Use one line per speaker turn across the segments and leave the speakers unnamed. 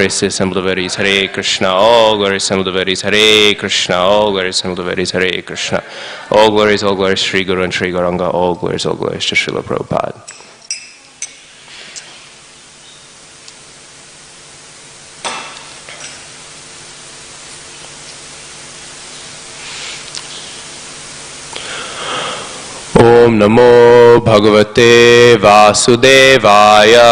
glories to the assembled devotees, Hare Krishna. All glories to the assembled devotees, Hare Krishna. All glories to the assembled devotees, Hare Krishna. All glories, Sri Guru and Sri Gauranga. All glories to Srila Prabhupada. Om Namo Bhagavate Vasudevaya.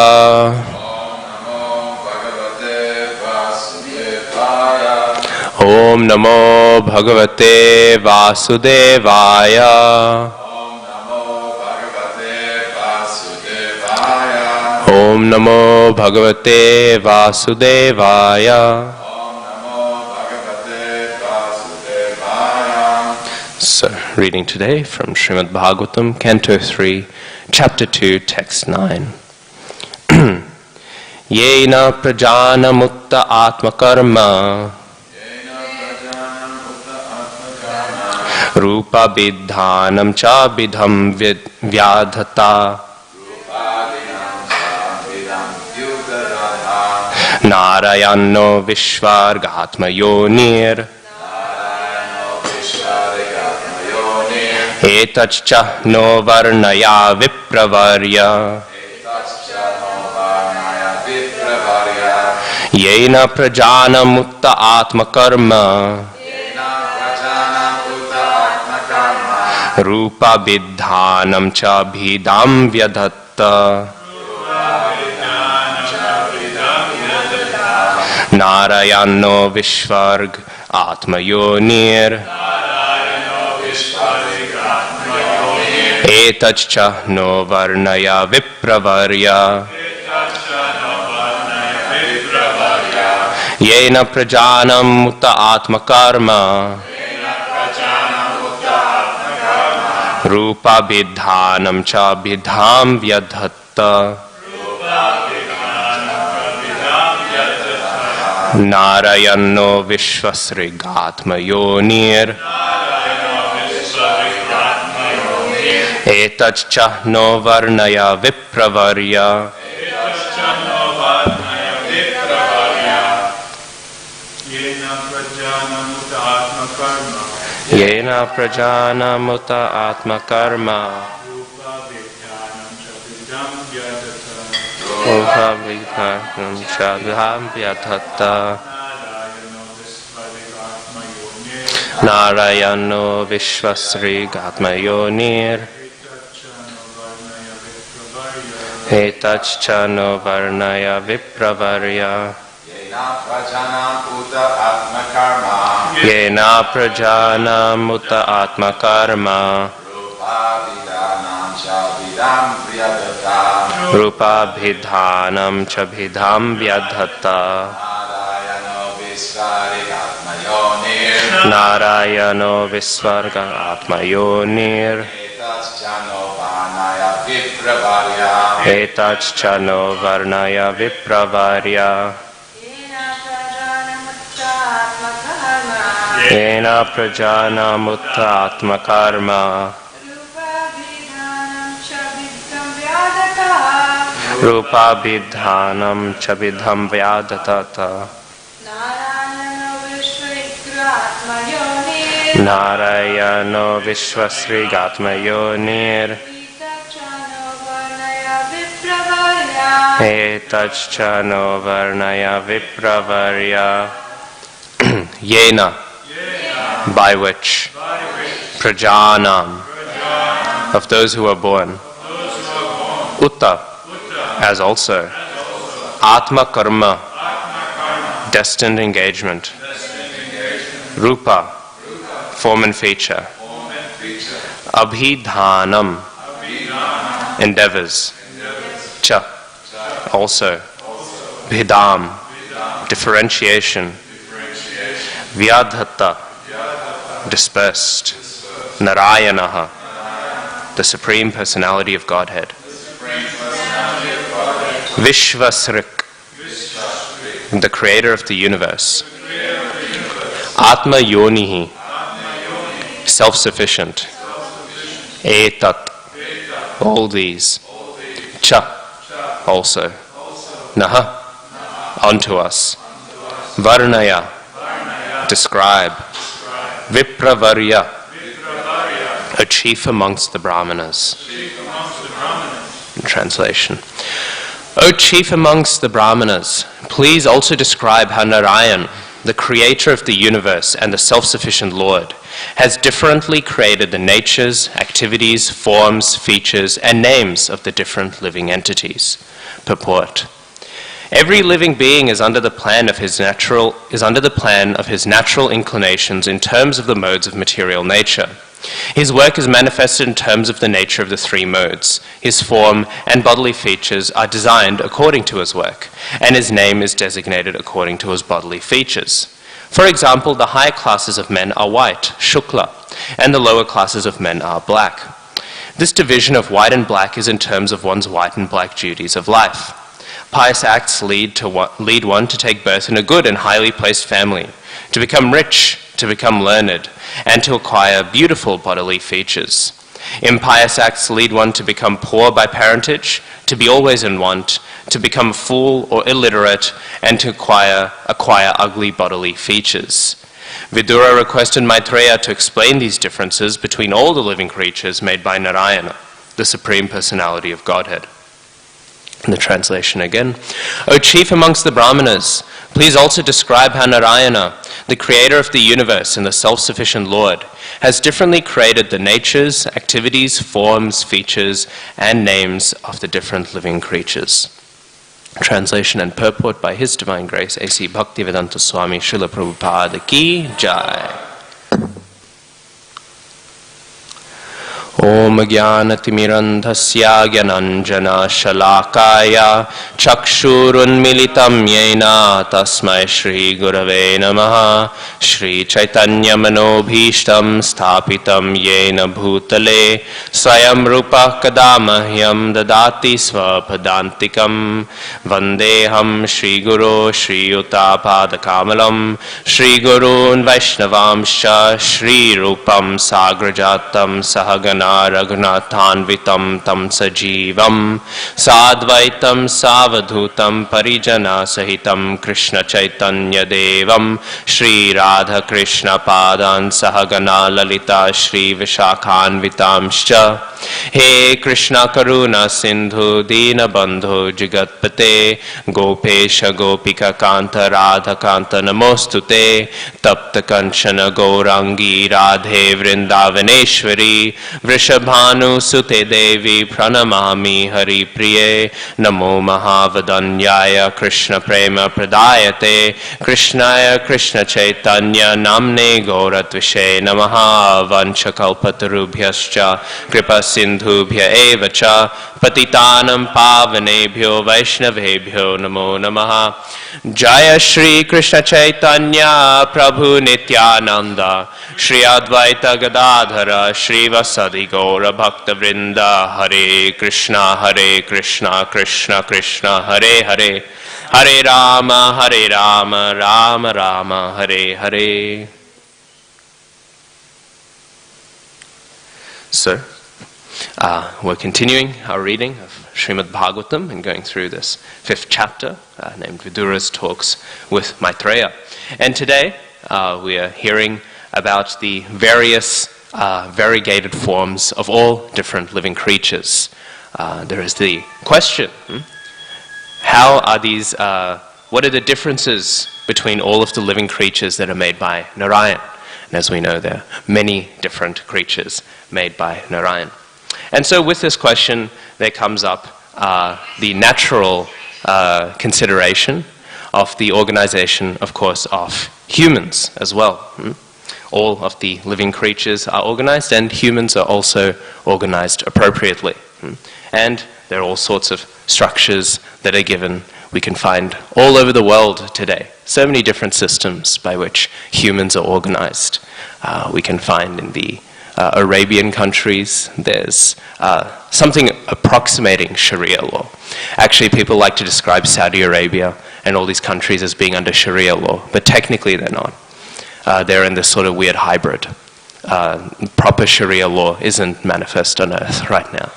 Om Namo Bhagavate Vasudevaya. Om Namo Bhagavate Vasudevaya. So, reading today from Srimad Bhagavatam, Canto 3, Chapter 2, Text 9. Yena prajana mutta atmakarma Rupa bidhanam cha bidham vyadhata Narayano vishvargatma yonir Etachcha no varnaya vipravarya Yena prajana mutta atmakarma Rupa bidhanam cha bhidam vyadhatta Narayano vishvarg atmayonir Etachcha no varnaya vipravarya Yena prajanam mutta atmakarma Rupa bidhanam cha bidham vyadhatta Narayano vishvasrigatma yonir Etachcha no varnaya vipravarya Yena prajana mutta atmakarma Rupa bidhanam cha bidham vyadhatta Narayano vishvasrigatma yonir Etachcha no varnaya vipravarya Yena prajana mutta atmakarma Rupa bidhanam cha bidham vyadhatta Narayano visvarga atmayonir Etachcha no varnaya vipravarya Yena prajana mutta atmakarma Rupa bidhanam cha bidham vyadhatta Narayano vishvasrigatma yonir Etachcha no varnaya vipravarya Yena, by which prajanam, of those who are born, Utta, as also, Atma karma, destined engagement, Rupa, form and feature, Abhidhanam, endeavors, Cha, also, Bhidam, differentiation, Vyadhata, dispersed, Narayanaha, the Supreme Personality of Godhead, Vishvasrik, the Creator of the universe, Atma Yonihi, self-sufficient, Etat, all these, Cha, also, Naha, unto us. Varnaya, describe. Vipravarya, a chief amongst the Brahmanas. In translation. O chief amongst the Brahmanas, please also describe how Narayan, the creator of the universe and the self-sufficient Lord, has differently created the natures, activities, forms, features, and names of the different living entities. Purport. Every living being is under the plan of his natural inclinations in terms of the modes of material nature. His work is manifested in terms of the nature of the three modes. His form and bodily features are designed according to his work, and his name is designated according to his bodily features. For example, the higher classes of men are white, shukla, and the lower classes of men are black. This division of white and black is in terms of one's white and black duties of life. Pious acts lead one to take birth in a good and highly placed family, to become rich, to become learned, and to acquire beautiful bodily features. Impious acts lead one to become poor by parentage, to be always in want, to become a fool or illiterate, and to acquire ugly bodily features. Vidura requested Maitreya to explain these differences between all the living creatures made by Narayana, the Supreme Personality of Godhead. In the translation again. O chief amongst the Brahmanas, please also describe how Narayana, the creator of the universe and the self-sufficient Lord, has differently created the natures, activities, forms, features, and names of the different living creatures. Translation and purport by His Divine Grace, A.C. Bhaktivedanta Swami Srila Prabhupada Ki Jai. Om Jnanatimirandhasya Jnananjana Shalakaya Chakshurunmilitam Yena Tasmai Shri Gurave Namaha Shri Chaitanya Manobhishtam Sthapitam Yena Bhutale Swayam Rupa Kadamahyam Dadati Svapadantikam Vandeham Shri Guru Shri Uttapadakamalam Shri Gurun Vaishnavamscha Shri Rupam Sagrajatam Sahagana Raghunathanvitam tam sajivam sadvaitam savadhutam parijana sahitam Krishna Chaitanya Devam Shri Radha Krishna Padan Sahagana Lalita Shri Vishakhanvitamscha He Krishna Karuna Sindhu Dina Bandhu Jagatpate Gopesha Gopika Kanta Radha Kanta Namostute Tapta Kanchana Gaurangi Radhe Vrindavaneshwari Vrishabhanu Sute Devi Pranamami Hari Priye Namo Mahavadanyaya Krishna Prema Pradayate Krishnaya Krishna Chaitanya Namne Gauratvishe Namaha Vanchakalpatarubhyascha Kripa Sindhubhya Evacha Patitanam Pavanebhyo Vaishnavebhyo Namo Namaha Jaya Shri Krishna Chaitanya Prabhu Nityananda Shri Advaita Gadadhara Shri Vasadi Gaura Bhakta Vrinda Hare Krishna Krishna Krishna Hare Hare Hare Rama Rama Rama Hare Hare. So, we're continuing our reading of Srimad Bhagavatam and going through this 5th chapter named Vidura's Talks with Maitreya. And today we are hearing about the various variegated forms of all different living creatures. There is the question, how are these, what are the differences between all of the living creatures that are made by Narayan? And as we know, there are many different creatures made by Narayan. And so with this question, there comes up the natural consideration of the organization, of course, of humans as well. All of the living creatures are organized, and humans are also organized appropriately. And there are all sorts of structures that are given. We can find all over the world today so many different systems by which humans are organized. We can find in the Arabian countries, there's something approximating Sharia law. Actually, people like to describe Saudi Arabia and all these countries as being under Sharia law, but technically they're not. They're in this sort of weird hybrid. Proper Sharia law isn't manifest on earth right now.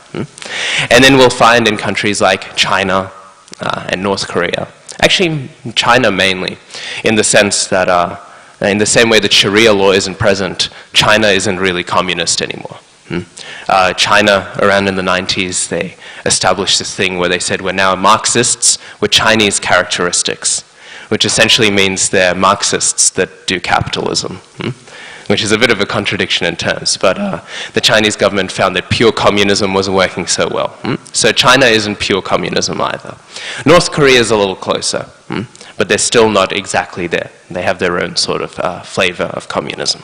And then we'll find in countries like China and North Korea Actually, China mainly, in the sense that in the same way that Sharia law isn't present, China isn't really communist anymore. China, around in the 90s, they established this thing where they said we're now Marxists with Chinese characteristics, which essentially means they're Marxists that do capitalism, which is a bit of a contradiction in terms, but the Chinese government found that pure communism wasn't working so well. So China isn't pure communism either. North Korea is a little closer, but they're still not exactly there. They have their own sort of flavor of communism.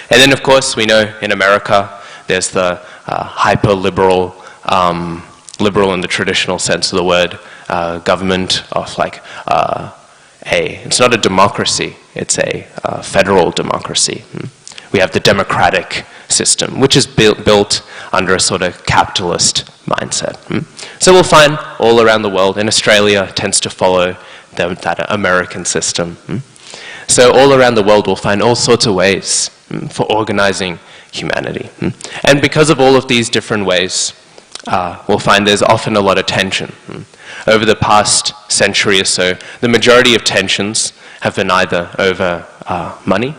And then, of course, we know in America, there's the hyper-liberal, liberal in the traditional sense of the word, government of like it's not a democracy, it's a federal democracy. We have the democratic system, which is built under a sort of capitalist mindset. So we'll find all around the world, and Australia tends to follow that American system. So all around the world we'll find all sorts of ways for organizing humanity. And because of all of these different ways, we'll find there's often a lot of tension. Over the past century or so, the majority of tensions have been either over money,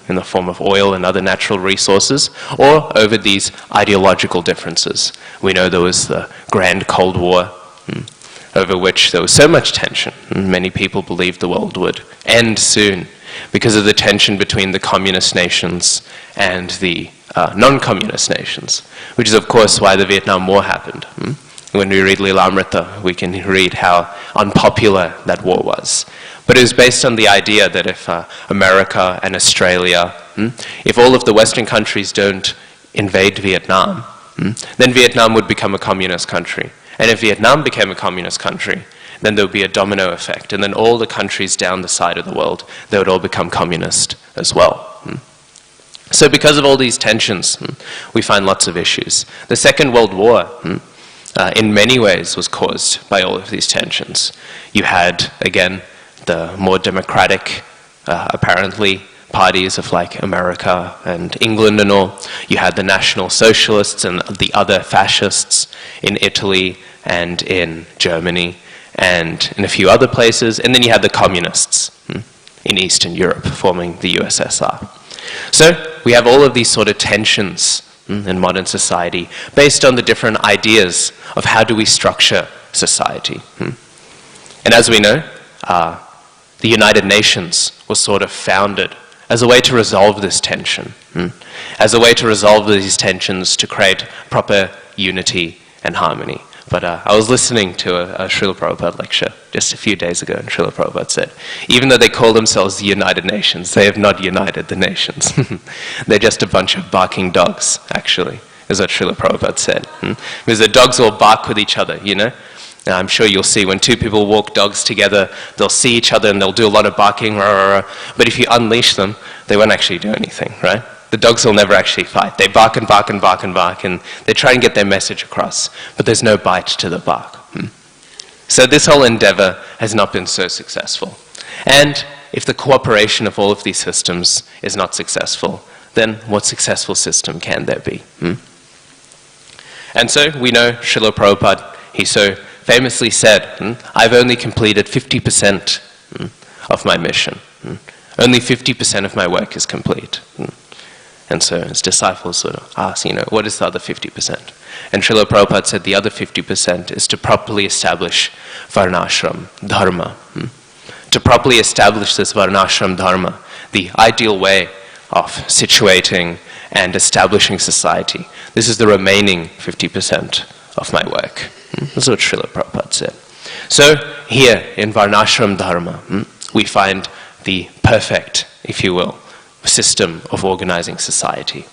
in the form of oil and other natural resources, or over these ideological differences. We know there was the Grand Cold War, over which there was so much tension. Many people believed the world would end soon because of the tension between the communist nations and the non-communist nations, which is of course why the Vietnam War happened. When we read Lilamrita, we can read how unpopular that war was. But it was based on the idea that if America and Australia, if all of the Western countries don't invade Vietnam, then Vietnam would become a communist country. And if Vietnam became a communist country, then there would be a domino effect. And then all the countries down the side of the world, they would all become communist as well. So because of all these tensions, we find lots of issues. The Second World War, in many ways, was caused by all of these tensions. You had, again, the more democratic, apparently, parties of like America and England and all. You had the National Socialists and the other fascists in Italy and in Germany and in a few other places. And then you had the communists in Eastern Europe forming the USSR. So we have all of these sort of tensions in modern society based on the different ideas of how do we structure society. And as we know, the United Nations was sort of founded as a way to resolve this tension, as a way to resolve these tensions to create proper unity and harmony. But I was listening to a Srila Prabhupada lecture just a few days ago, and Srila Prabhupada said, even though they call themselves the United Nations, they have not united the nations. They're just a bunch of barking dogs, actually, is what Srila Prabhupada said. Because the dogs all bark with each other, you know? Now, I'm sure you'll see when two people walk dogs together, they'll see each other and they'll do a lot of barking, but if you unleash them, they won't actually do anything, right? The dogs will never actually fight. They bark and bark and bark and bark, and they try and get their message across, but there's no bite to the bark. So this whole endeavor has not been so successful. And if the cooperation of all of these systems is not successful, then what successful system can there be? And so we know Srila Prabhupada, he so famously said, I've only completed 50% of my mission. Only 50% of my work is complete. And so his disciples sort of asked, what is the other 50%? And Srila Prabhupada said the other 50% is to properly establish Varnashram Dharma. To properly establish this Varnashram Dharma, the ideal way of situating and establishing society. This is the remaining 50% of my work. That's what Srila Prabhupada said. So here in Varnashram Dharma, we find the perfect, if you will, system of organizing society.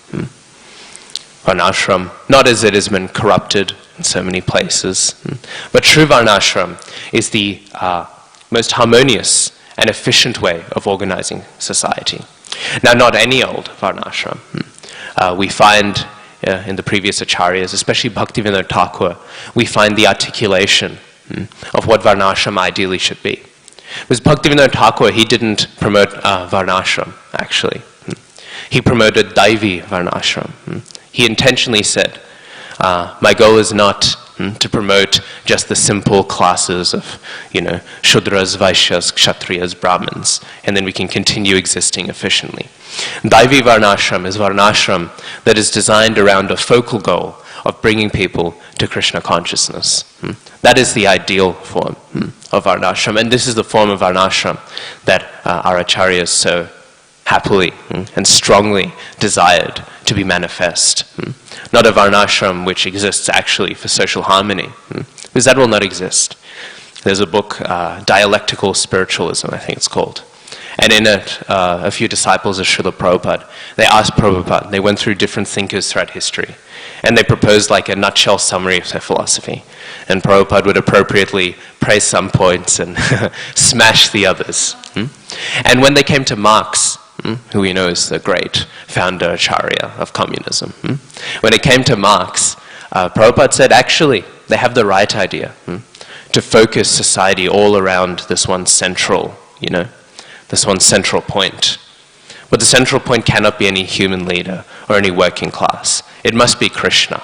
Varnashram, not as it has been corrupted in so many places, but true Varnashram is the most harmonious and efficient way of organizing society. Now, not any old Varnashram. We find in the previous acharyas, especially Bhaktivinoda Thakur, we find the articulation of what Varnashram ideally should be. Because Bhaktivinoda Thakur, he didn't promote Varnashram, actually. He promoted Daivi Varnashram. He intentionally said, my goal is not to promote just the simple classes of, Shudras, Vaishyas, Kshatriyas, Brahmins, and then we can continue existing efficiently. Daivi Varnashram is Varnashram that is designed around a focal goal of bringing people to Krishna consciousness. That is the ideal form of Varnashram, and this is the form of Varnashram that our acharyas so happily and strongly desired to be manifest. Not a Varnashram which exists actually for social harmony, because that will not exist. There's a book, Dialectical Spiritualism, I think it's called. And in it, a few disciples of Srila Prabhupada, they asked Prabhupada, they went through different thinkers throughout history, and they proposed like a nutshell summary of their philosophy. And Prabhupada would appropriately praise some points and smash the others. And when they came to Marx, who we know is the great founder acharya of communism, when it came to Marx, Prabhupada said, actually, they have the right idea, to focus society all around this one central, this one central point. But the central point cannot be any human leader or any working class. It must be Krishna.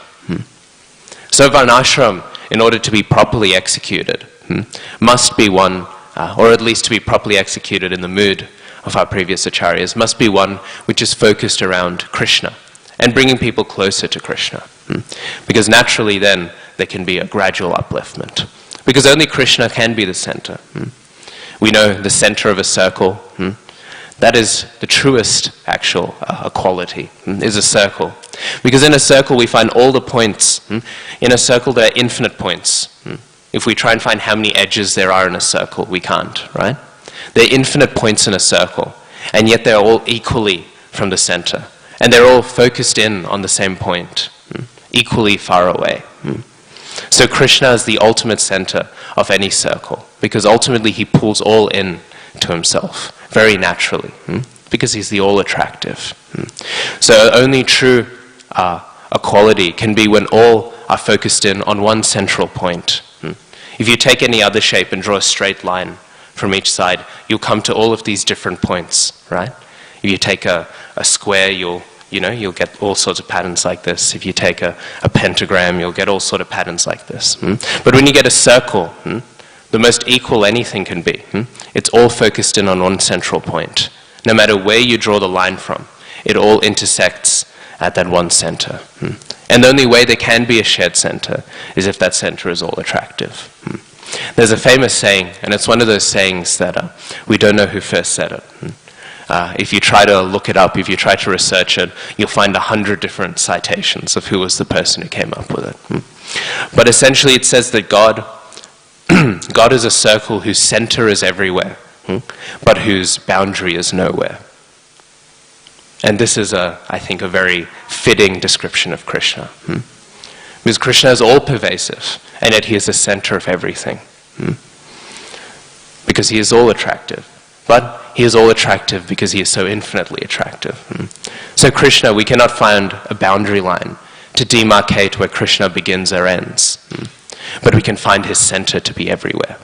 So Varnashram, in order to be properly executed, must be one, or at least to be properly executed in the mood of our previous acharyas, must be one which is focused around Krishna and bringing people closer to Krishna. Because naturally then there can be a gradual upliftment. Because only Krishna can be the center. We know the center of a circle, that is the truest actual quality, is a circle. Because in a circle we find all the points. In a circle there are infinite points. If we try and find how many edges there are in a circle, we can't, right? There are infinite points in a circle, and yet they're all equally from the center. And they're all focused in on the same point, equally far away. So Krishna is the ultimate center of any circle, because ultimately he pulls all in to himself, very naturally, because he's the all-attractive. So only true equality can be when all are focused in on one central point. If you take any other shape and draw a straight line from each side, you'll come to all of these different points, right? If you take a square, you'll get all sorts of patterns like this. If you take a pentagram, you'll get all sorts of patterns like this. But when you get a circle, the most equal anything can be, it's all focused in on one central point. No matter where you draw the line from, it all intersects at that one center. And the only way there can be a shared center is if that center is all attractive. There's a famous saying, and it's one of those sayings that we don't know who first said it. If you try to look it up, if you try to research it, you'll find 100 different citations of who was the person who came up with it. But essentially it says that God is a circle whose center is everywhere, but whose boundary is nowhere. And this is, I think, a very fitting description of Krishna. Because Krishna is all-pervasive, and yet he is the center of everything. Because he is all-attractive. But he is all-attractive because he is so infinitely attractive. So Krishna, we cannot find a boundary line to demarcate where Krishna begins or ends. But we can find his center to be everywhere.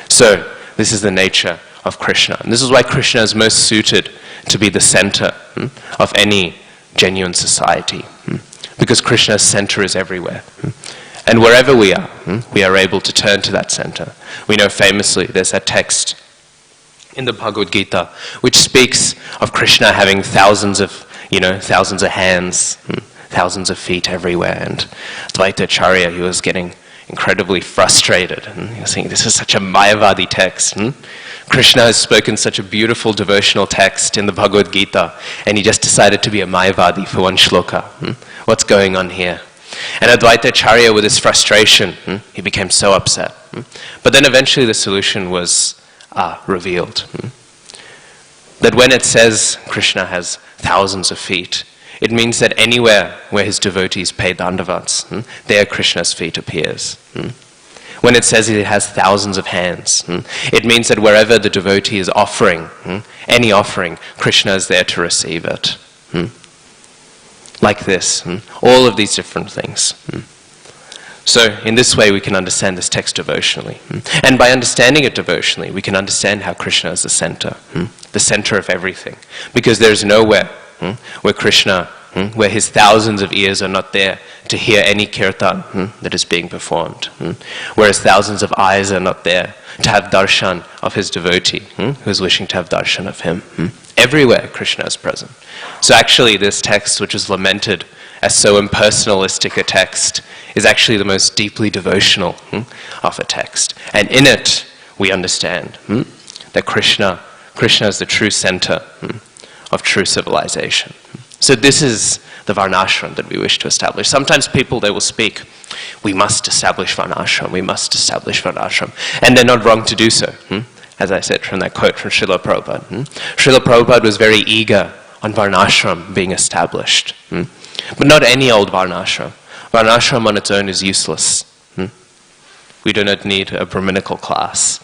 So this is the nature of Krishna. And this is why Krishna is most suited to be the center of any genuine society. Because Krishna's center is everywhere. And wherever we are able to turn to that center. We know famously there's that text in the Bhagavad Gita which speaks of Krishna having thousands of hands, thousands of feet everywhere. And Advaita Acharya, he was getting incredibly frustrated. And he was saying, this is such a Mayavadi text. Krishna has spoken such a beautiful devotional text in the Bhagavad Gita, and he just decided to be a Mayavadi for one shloka. What's going on here? And Advaita Acharya, with his frustration, he became so upset. But then eventually the solution was revealed. That when it says Krishna has thousands of feet, it means that anywhere where his devotees pay dandavats, there Krishna's feet appears. When it says he has thousands of hands, it means that wherever the devotee is offering, any offering, Krishna is there to receive it. Like this, all of these different things. So in this way we can understand this text devotionally. And by understanding it devotionally, we can understand how Krishna is the center of everything. Because there's nowhere where Krishna where his thousands of ears are not there to hear any kirtan that is being performed, where his thousands of eyes are not there to have darshan of his devotee who is wishing to have darshan of him. Everywhere Krishna is present. So actually this text, which is lamented as so impersonalistic a text, is actually the most deeply devotional of a text. And in it we understand that Krishna is the true center of true civilization. So this is the varnashram that we wish to establish. Sometimes people, they will speak, we must establish varnashram, we must establish varnashram. And they're not wrong to do so. As I said from that quote from Srila Prabhupada. Srila Prabhupada was very eager on varnashram being established. But not any old varnashram. Varnashram on its own is useless. We do not need a Brahminical class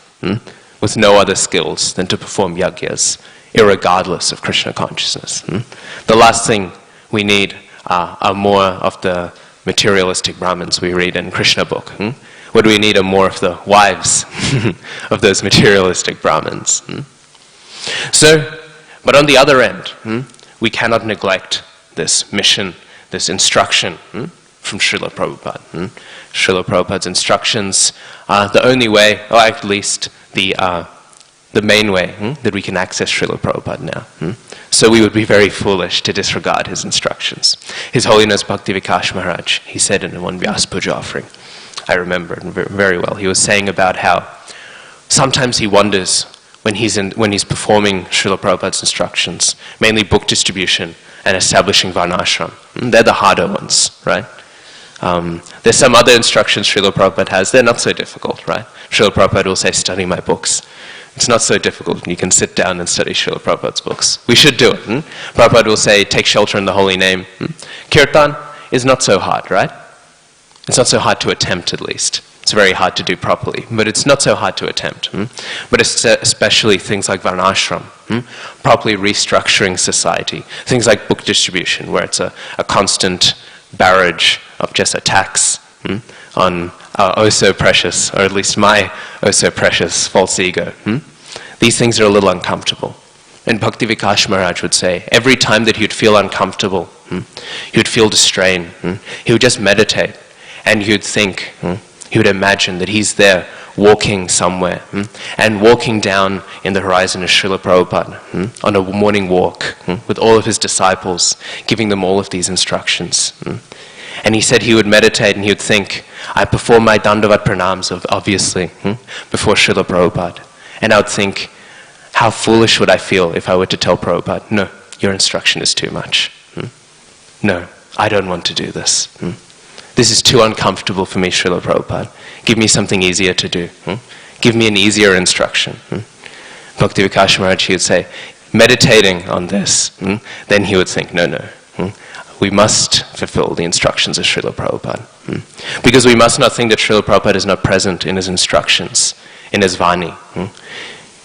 with no other skills than to perform yagyas, irregardless of Krishna consciousness. The last thing we need are more of the materialistic Brahmins we read in Krishna book. What do we need are more of the wives of those materialistic Brahmins. So, but on the other end, we cannot neglect this mission, this instruction from Srila Prabhupada. Srila Prabhupada's instructions are the only way, or at least the main way that we can access Srila Prabhupada now. So we would be very foolish to disregard his instructions. His Holiness Bhakti Vikas Maharaj, he said in one Vyas Puja offering, I remember it very well, he was saying about how sometimes he wonders when he's performing Srila Prabhupada's instructions, mainly book distribution and establishing varnashram. They're the harder ones, right? There's some other instructions Srila Prabhupada has, they're not so difficult, right? Srila Prabhupada will say, study my books. It's not so difficult. You can sit down and study Srila Prabhupada's books. We should do it. Prabhupada will say, take shelter in the holy name. Kirtan is not so hard, right? It's not so hard to attempt, at least. It's very hard to do properly, but it's not so hard to attempt. But it's especially things like varnashram, properly restructuring society, things like book distribution, where it's a constant barrage of just attacks on our oh so precious, or at least my oh so precious false ego. These things are a little uncomfortable. And Bhakti Vikas Maharaj would say, every time that he would feel uncomfortable, he would feel distrained, he would just meditate, and he would think, he would imagine that he's there walking somewhere, and walking down in the horizon is Srila Prabhupada, on a morning walk, with all of his disciples, giving them all of these instructions. And he said he would meditate and he would think, I perform my dandavat pranams, obviously, before Srila Prabhupada. And I would think, how foolish would I feel if I were to tell Prabhupada, no, your instruction is too much. No, I don't want to do this. This is too uncomfortable for me, Srila Prabhupada. Give me something easier to do. Give me an easier instruction. Bhakti Vikas Maharaj, he would say, meditating on this, then he would think, no, we must fulfill the instructions of Srila Prabhupada. Because we must not think that Srila Prabhupada is not present in his instructions, in his Vani.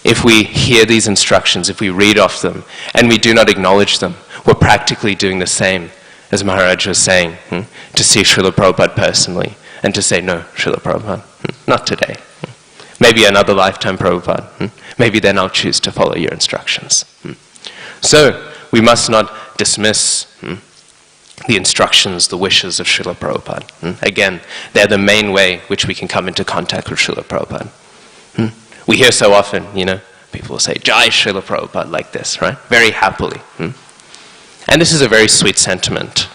If we hear these instructions, if we read off them, and we do not acknowledge them, we're practically doing the same as Maharaj was saying, to see Srila Prabhupada personally, and to say, no, Srila Prabhupada, not today. Maybe another lifetime Prabhupada. Maybe then I'll choose to follow your instructions. So, we must not dismiss the instructions, the wishes of Srila Prabhupada. Again, they're the main way which we can come into contact with Srila Prabhupada. We hear so often, people will say, Jai Srila Prabhupada, like this, right? Very happily. And this is a very sweet sentiment.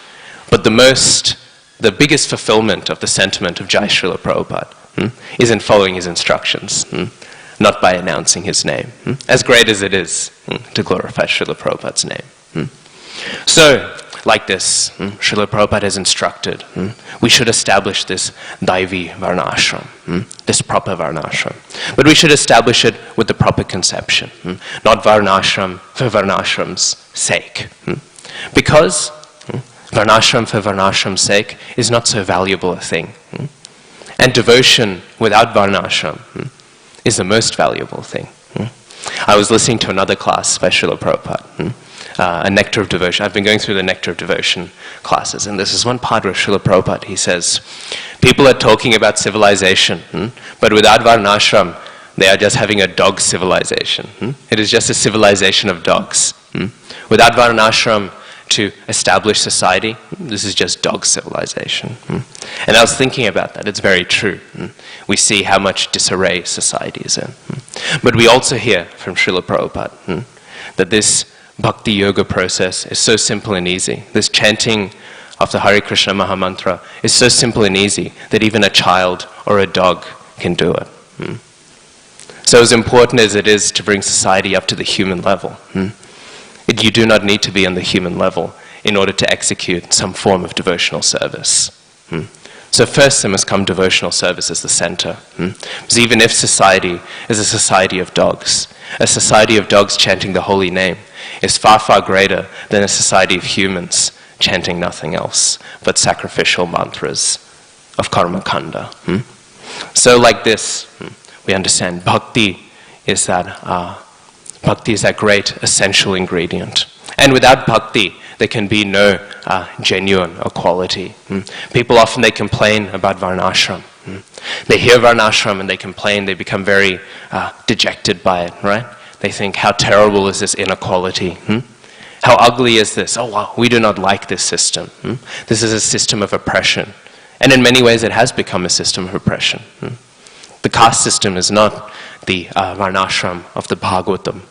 But the biggest fulfillment of the sentiment of Jai Srila Prabhupada is in following his instructions, not by announcing his name. As great as it is to glorify Srila Prabhupada's name. So, like this, Srila Prabhupada has instructed, we should establish this Daivi Varnashram, this proper Varnashram. But we should establish it with the proper conception, not Varnashram for Varnashram's sake. Because Varnashram for Varnashram's sake is not so valuable a thing. And devotion without Varnashram is the most valuable thing. I was listening to another class by Srila Prabhupada, a Nectar of Devotion. I've been going through the Nectar of Devotion classes, and this is one part where Srila Prabhupada, he says, people are talking about civilization, but without Varnashram, they are just having a dog civilization. It is just a civilization of dogs. Without Varnashram, to establish society, this is just dog civilization. And I was thinking about that. It's very true. We see how much disarray society is in. But we also hear from Srila Prabhupada that this bhakti yoga process is so simple and easy. This chanting of the Hare Krishna Mahamantra is so simple and easy that even a child or a dog can do it. So as important as it is to bring society up to the human level, you do not need to be on the human level in order to execute some form of devotional service. So first there must come devotional service as the center. Because even if society is a society of dogs, a society of dogs chanting the holy name is far, far greater than a society of humans chanting nothing else but sacrificial mantras of karma kanda. So like this, we understand bhakti is that great essential ingredient. And without bhakti, there can be no genuine equality. People often, they complain about varnashram. They hear varnashram and they complain, they become very dejected by it, right? They think, how terrible is this inequality? How ugly is this? Oh wow, we do not like this system. This is a system of oppression. And in many ways it has become a system of oppression. The caste system is not the varnashram of the Bhagavatam.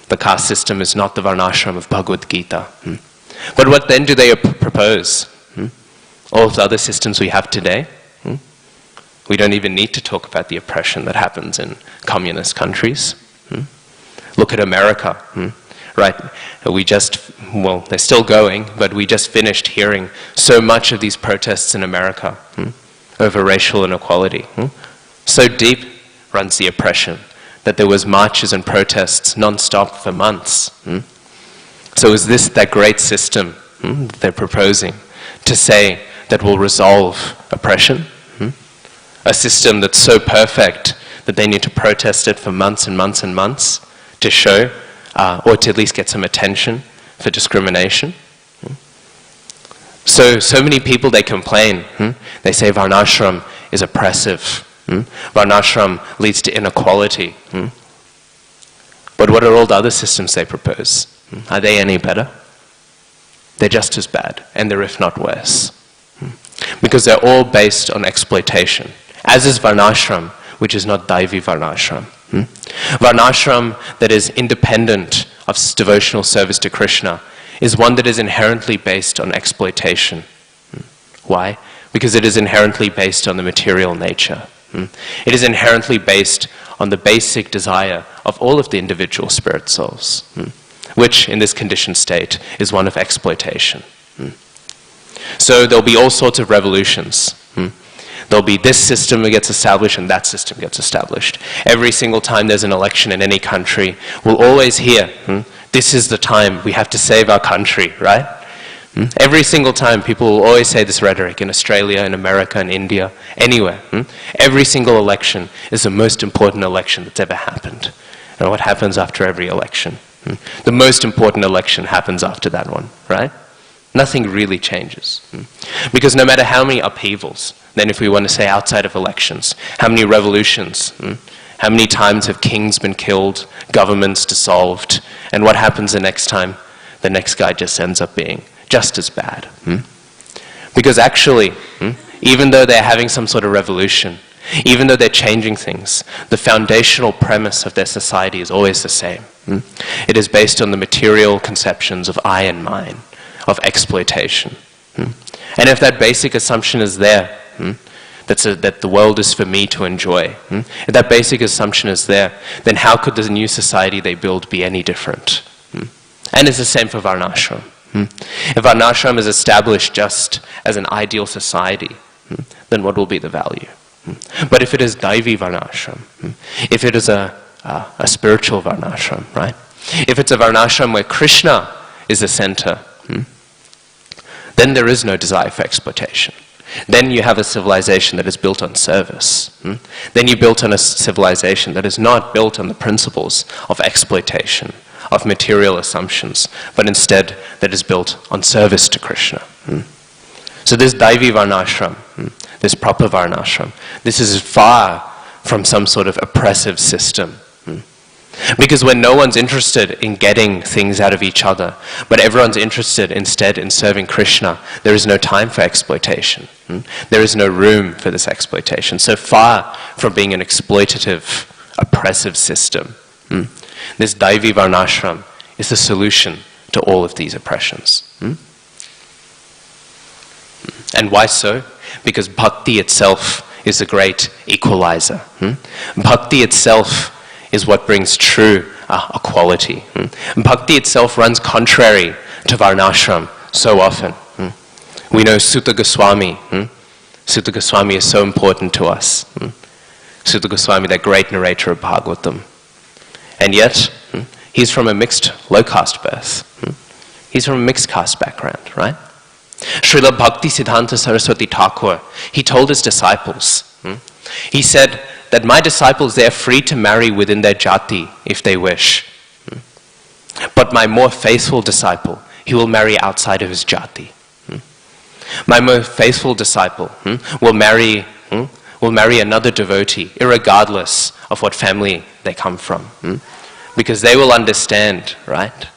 The caste system is not the varnashram of Bhagavad Gita. But what then do they propose? All of the other systems we have today? We don't even need to talk about the oppression that happens in communist countries. Look at America, right? They're still going, but we just finished hearing so much of these protests in America over racial inequality. So deep runs the oppression that there was marches and protests non-stop for months. So is this that great system they're proposing to say that will resolve oppression? A system that's so perfect that they need to protest it for months and months and months to show, or to at least get some attention for discrimination? So many people, they complain. They say varnashram is oppressive. Varnashram leads to inequality. But what are all the other systems they propose? Are they any better? They're just as bad, and they're if not worse. Because they're all based on exploitation. As is varnashram, which is not daivi varnashram. Varnashram that is independent of devotional service to Krishna is one that is inherently based on exploitation. Why? Because it is inherently based on the material nature. It is inherently based on the basic desire of all of the individual spirit souls, which in this conditioned state is one of exploitation. So there'll be all sorts of revolutions. There'll be this system that gets established and that system gets established. Every single time there's an election in any country, we'll always hear, this is the time we have to save our country, right? Every single time people will always say this rhetoric in Australia, in America, in India, anywhere. Every single election is the most important election that's ever happened. And what happens after every election? The most important election happens after that one, right? Nothing really changes. Because no matter how many upheavals, then if we want to say outside of elections, how many revolutions, how many times have kings been killed, governments dissolved, and what happens the next time? The next guy just ends up being just as bad. Because actually, even though they're having some sort of revolution, even though they're changing things, the foundational premise of their society is always the same. It is based on the material conceptions of I and mine, of exploitation. And if that basic assumption is there, that the world is for me to enjoy, if that basic assumption is there, then how could the new society they build be any different? And it's the same for varnashram. If varnashram is established just as an ideal society, then what will be the value? But if it is daivi varnashram, if it is a spiritual varnashram, right? If it's a varnashram where Krishna is the center, then there is no desire for exploitation. Then you have a civilization that is built on service. Then you built on a civilization that is not built on the principles of exploitation, of material assumptions, but instead that is built on service to Krishna. So this daivi varnashram, this proper varnashram, this is far from some sort of oppressive system. Because when no one's interested in getting things out of each other, but everyone's interested instead in serving Krishna, there is no time for exploitation. There is no room for this exploitation. So far from being an exploitative, oppressive system, this Daivi Varnashram is the solution to all of these oppressions. And why so? Because bhakti itself is a great equalizer. Bhakti itself is what brings true equality. Bhakti itself runs contrary to Varnashram so often. We know Sutta Goswami. Sutta Goswami is so important to us. Sutta Goswami, that great narrator of Bhagavatam. And yet, he's from a mixed low-caste birth. He's from a mixed caste background, right? Srila Bhakti Siddhanta Saraswati Thakur, he told his disciples, he said that my disciples, they are free to marry within their jati if they wish. But my more faithful disciple, he will marry outside of his jati. My most faithful disciple will marry another devotee, irregardless of what family they come from. Because they will understand, right,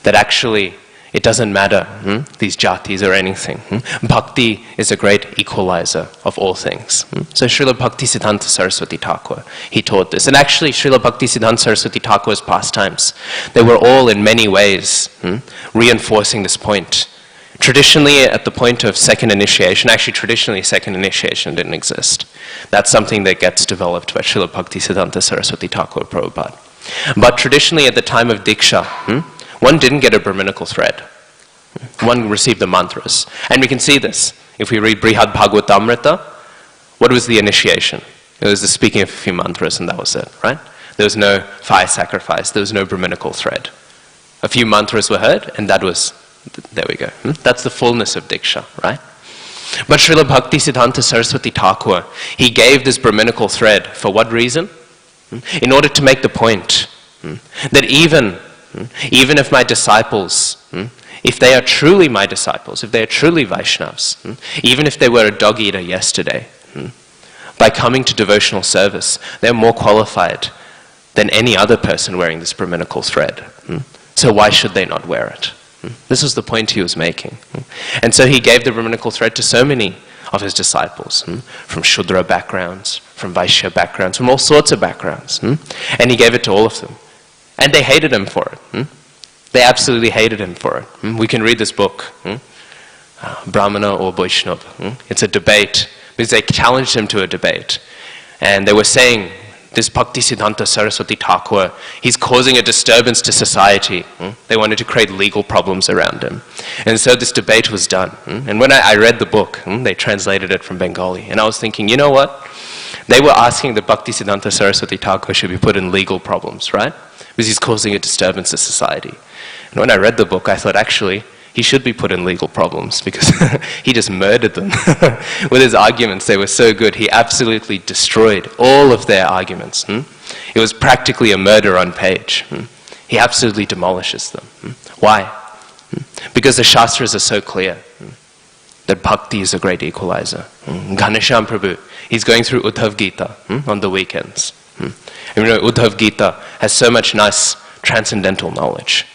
that actually it doesn't matter, these jatis or anything. Bhakti is a great equalizer of all things. So Srila Bhakti Siddhanta Saraswati Thakur, he taught this. And actually Srila Bhakti Siddhanta Saraswati Thakur's pastimes, they were all in many ways reinforcing this point. Traditionally, at the point of second initiation, actually traditionally second initiation didn't exist. That's something that gets developed by Srila Bhakti Siddhanta Saraswati Thakur Prabhupada. But traditionally at the time of Diksha, one didn't get a Brahminical thread. One received the mantras. And we can see this. If we read Brihad Bhagavatamrita, what was the initiation? It was the speaking of a few mantras and that was it, right? There was no fire sacrifice. There was no Brahminical thread. A few mantras were heard and that was, there we go. That's the fullness of Diksha, right? But Srila Bhakti Siddhanta Saraswati Thakur, he gave this Brahminical thread for what reason? In order to make the point that even if my disciples, if they are truly my disciples, if they are truly Vaishnavas, even if they were a dog eater yesterday, by coming to devotional service, they're more qualified than any other person wearing this Brahminical thread. So why should they not wear it? This was the point he was making. And so he gave the Brahminical thread to so many of his disciples, from Shudra backgrounds, from Vaishya backgrounds, from all sorts of backgrounds. And he gave it to all of them. And they hated him for it. They absolutely hated him for it. We can read this book, Brahmana or Vaishnava. It's a debate, because they challenged him to a debate. And they were saying, this Bhakti Siddhanta Saraswati Thakur, he's causing a disturbance to society. They wanted to create legal problems around him. And so this debate was done. And when I read the book, they translated it from Bengali. And I was thinking, you know what? They were asking that Bhakti Siddhanta Saraswati Thakur should be put in legal problems, right? Because he's causing a disturbance to society. And when I read the book, I thought, actually, he should be put in legal problems because he just murdered them. With his arguments, they were so good. He absolutely destroyed all of their arguments. It was practically a murder on page. He absolutely demolishes them. Why? Because the Shastras are so clear that bhakti is a great equalizer. Ghanshyam Prabhu, he's going through Uddhav Gita on the weekends. And you know, Uddhav Gita has so much nice transcendental knowledge.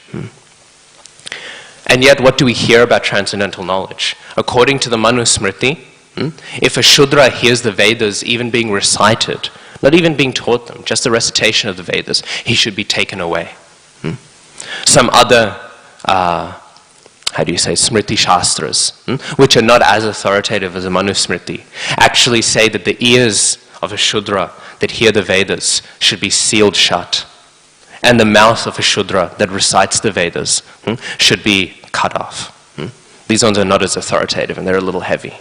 And yet, what do we hear about transcendental knowledge? According to the Manusmriti, if a Shudra hears the Vedas even being recited, not even being taught them, just the recitation of the Vedas, he should be taken away. Some other, Smriti Shastras, which are not as authoritative as the Manusmriti, actually say that the ears of a Shudra that hear the Vedas should be sealed shut. And the mouth of a Shudra that recites the Vedas should be cut off. These ones are not as authoritative and they're a little heavy.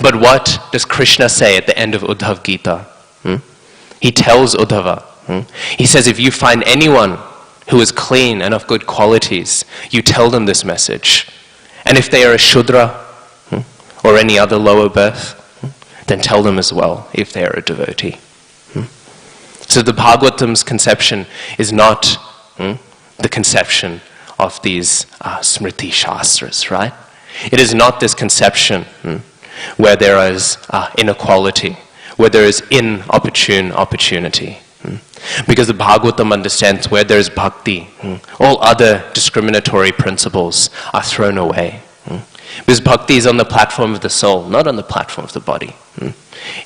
But what does Krishna say at the end of Uddhav Gita? He tells Uddhava, he says, if you find anyone who is clean and of good qualities, you tell them this message. And if they are a Shudra or any other lower birth, then tell them as well if they are a devotee. So the Bhagavatam's conception is not the conception of these Smriti Shastras, right? It is not this conception where there is inequality, where there is inopportune opportunity. Because the Bhagavatam understands where there is bhakti, all other discriminatory principles are thrown away. Because bhakti is on the platform of the soul, not on the platform of the body.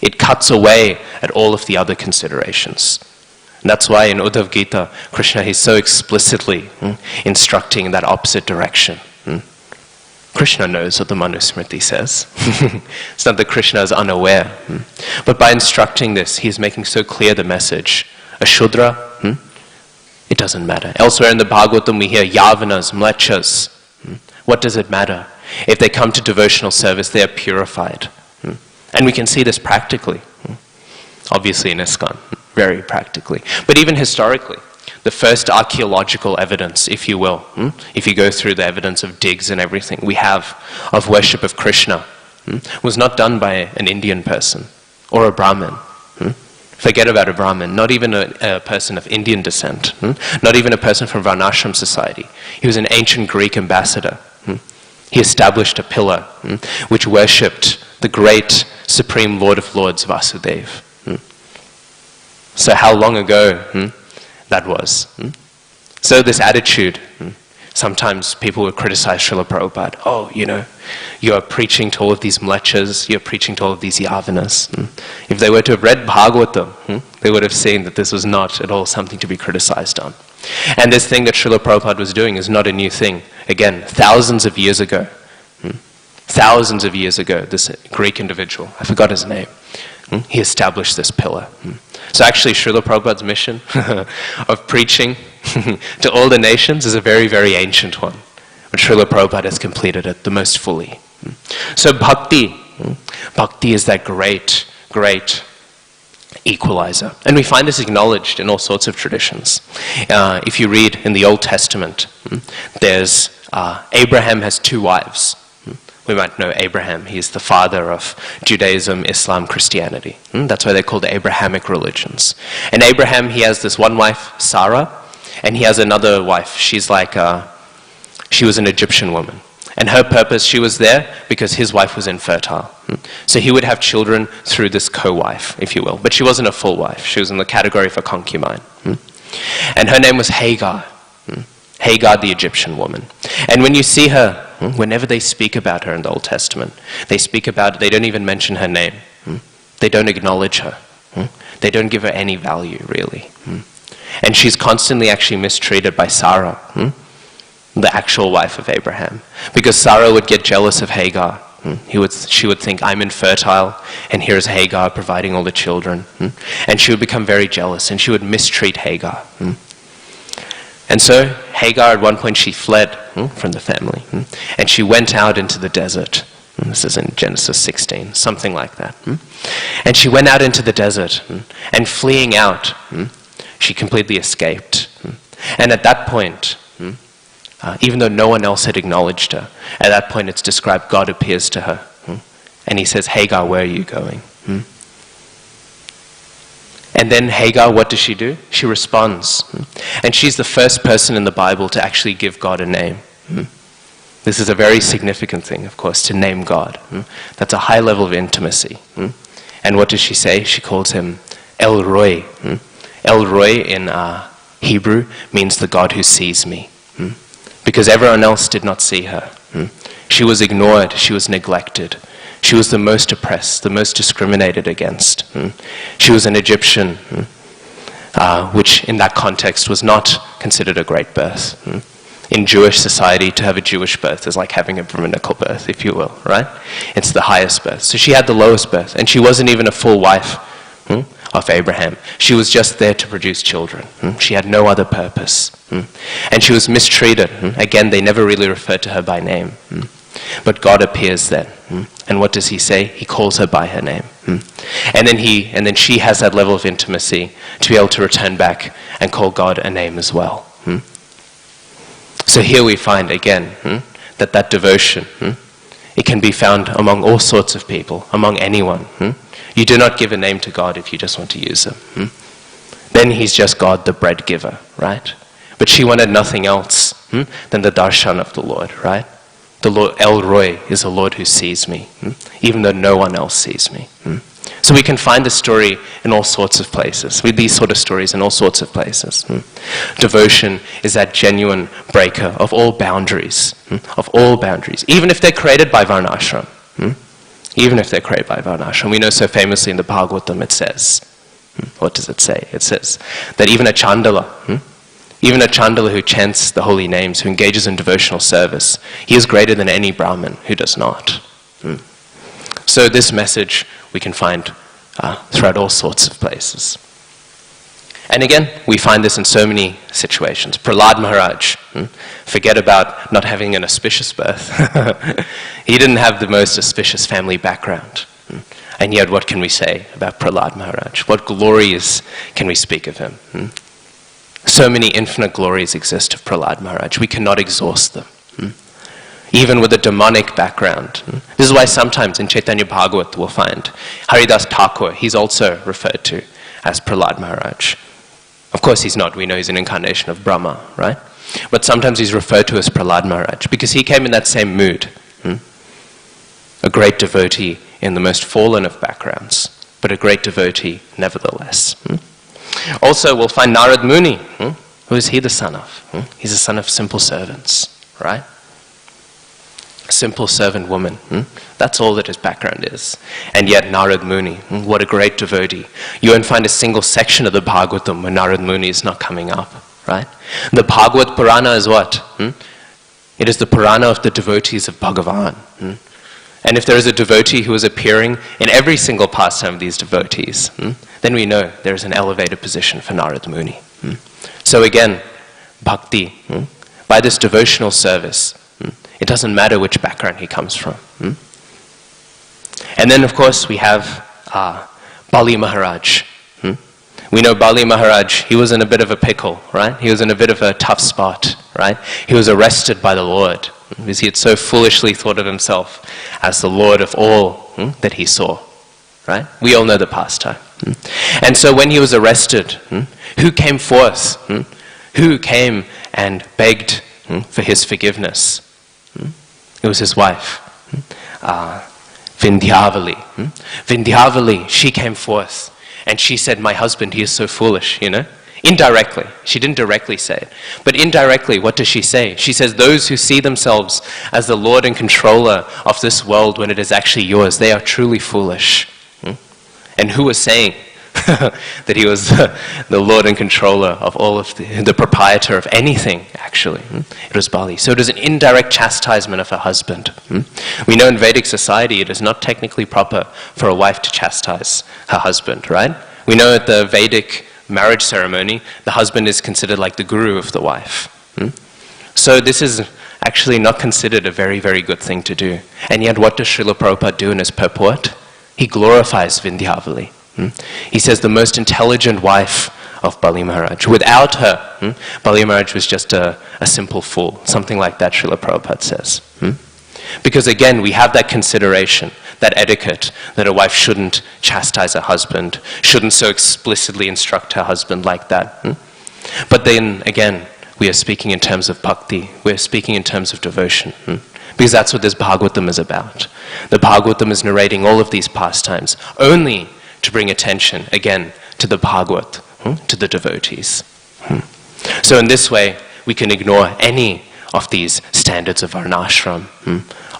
It cuts away at all of the other considerations. And that's why in Uddhav Gita, Krishna is so explicitly instructing in that opposite direction. Krishna knows what the Manusmriti says. It's not that Krishna is unaware. But by instructing this, he's making so clear the message. A Shudra, it doesn't matter. Elsewhere in the Bhagavatam we hear Yavanas, Mlechas. What does it matter? If they come to devotional service, they are purified. And we can see this practically. Obviously in ISKCON, very practically. But even historically, the first archaeological evidence, if you will, if you go through the evidence of digs and everything we have of worship of Krishna, was not done by an Indian person or a Brahmin. Forget about a Brahmin, not even a person of Indian descent, not even a person from Varnashram society. He was an ancient Greek ambassador. He established a pillar which worshipped the great Supreme Lord of Lords, Vasudeva. So how long ago that was. So this attitude, sometimes people would criticize Srila Prabhupada. Oh, you are preaching to all of these mlechas, you're preaching to all of these yavanas. If they were to have read Bhagavatam, they would have seen that this was not at all something to be criticized on. And this thing that Srila Prabhupada was doing is not a new thing. Again, thousands of years ago, this Greek individual, I forgot his name, he established this pillar. So actually Srila Prabhupada's mission of preaching to all the nations is a very, very ancient one. But Srila Prabhupada has completed it the most fully. So bhakti is that great, great equalizer. And we find this acknowledged in all sorts of traditions. If you read in the Old Testament, there's Abraham has 2 wives. We might know Abraham. He's the father of Judaism, Islam, Christianity. That's why they're called the Abrahamic religions. And Abraham, he has this one wife, Sarah, and he has another wife. She's she was an Egyptian woman. And her purpose, she was there because his wife was infertile. So he would have children through this co-wife, if you will. But she wasn't a full wife. She was in the category of a concubine. And her name was Hagar. Hagar, the Egyptian woman. And when you see her, whenever they speak about her in the Old Testament, they don't even mention her name. They don't acknowledge her. They don't give her any value, really. And she's constantly actually mistreated by Sarah, the actual wife of Abraham. Because Sarah would get jealous of Hagar. She would think, I'm infertile, and here's Hagar providing all the children. And she would become very jealous, and she would mistreat Hagar. And so Hagar, at one point, she fled from the family, and she went out into the desert. This is in Genesis 16, something like that. And she went out into the desert, and fleeing out, she completely escaped. And at that point, even though no one else had acknowledged her, at that point it's described God appears to her, and he says, Hagar, where are you going? And then Hagar, what does she do? She responds. And she's the first person in the Bible to actually give God a name. This is a very significant thing, of course, to name God. That's a high level of intimacy. And what does she say? She calls him El Roi. El Roi in Hebrew means the God who sees me. Because everyone else did not see her. She was ignored, she was neglected. She was the most oppressed, the most discriminated against. She was an Egyptian, which in that context was not considered a great birth. In Jewish society, to have a Jewish birth is like having a Brahminical birth, if you will, right? It's the highest birth. So she had the lowest birth, and she wasn't even a full wife of Abraham. She was just there to produce children. She had no other purpose. And she was mistreated. Again, they never really referred to her by name. But God appears then. And what does he say? He calls her by her name. And then she has that level of intimacy to be able to return back and call God a name as well. So here we find again that devotion, it can be found among all sorts of people, among anyone. You do not give a name to God if you just want to use him. Then he's just God, the bread giver, right? But she wanted nothing else than the darshan of the Lord, right? The Lord, El Roi, is the Lord who sees me, even though no one else sees me. So we can find this story in all sorts of places, with these sort of stories in all sorts of places. Devotion is that genuine breaker of all boundaries, even if they're created by Varnashram. Even if they're created by Varnashram. We know so famously in the Bhagavatam it says, what does it say? It says that even a Chandala who chants the holy names, who engages in devotional service, he is greater than any Brahmin who does not. So this message we can find throughout all sorts of places. And again, we find this in so many situations. Prahlad Maharaj, forget about not having an auspicious birth. He didn't have the most auspicious family background. And yet what can we say about Prahlad Maharaj? What glories can we speak of him? So many infinite glories exist of Prahlad Maharaj. We cannot exhaust them. Even with a demonic background. This is why sometimes in Chaitanya Bhagavat we'll find Haridas Thakur, he's also referred to as Prahlad Maharaj. Of course he's not, we know he's an incarnation of Brahma, right? But sometimes he's referred to as Prahlad Maharaj because he came in that same mood. A great devotee in the most fallen of backgrounds, but a great devotee nevertheless. Also we'll find Narad Muni. Who is he the son of? He's the son of simple servants, right? Simple servant woman. That's all that his background is. And yet Narad Muni, what a great devotee. You won't find a single section of the Bhagavatam where Narad Muni is not coming up, right? The Bhagavad Purana is what? It is the Purana of the devotees of Bhagavan. And if there is a devotee who is appearing in every single pastime of these devotees, then we know there is an elevated position for Narad Muni. So again, bhakti, by this devotional service, it doesn't matter which background he comes from. And then of course we have Bali Maharaj. We know Bali Maharaj, he was in a bit of a pickle, right? He was in a bit of a tough spot, right? He was arrested by the Lord because he had so foolishly thought of himself as the Lord of all that he saw, right? We all know the pastime. And so when he was arrested, who came forth? Who came and begged for his forgiveness? It was his wife, Vindhyavali. Vindhyavali, she came forth and she said, my husband, he is so foolish, Indirectly. She didn't directly say it. But indirectly, what does she say? She says, those who see themselves as the Lord and controller of this world when it is actually yours, they are truly foolish. And who was saying that he was the Lord and controller of all of the proprietor of anything, actually? It was Bali. So it was an indirect chastisement of her husband. We know in Vedic society it is not technically proper for a wife to chastise her husband, right? We know at the Vedic marriage ceremony, the husband is considered like the guru of the wife. So this is actually not considered a very, very good thing to do. And yet what does Srila Prabhupada do in his purport? He glorifies Vindhyavali. He says the most intelligent wife of Bali Maharaj. Without her, Bali Maharaj was just a simple fool. Something like that Srila Prabhupada says. Because again, we have that consideration, that etiquette, that a wife shouldn't chastise her husband, shouldn't so explicitly instruct her husband like that. But then again, we are speaking in terms of bhakti, we are speaking in terms of devotion. Because that's what this Bhagavatam is about. The Bhagavatam is narrating all of these pastimes only to bring attention, again, to the Bhagavat, to the devotees. So in this way, we can ignore any of these standards of varnashram,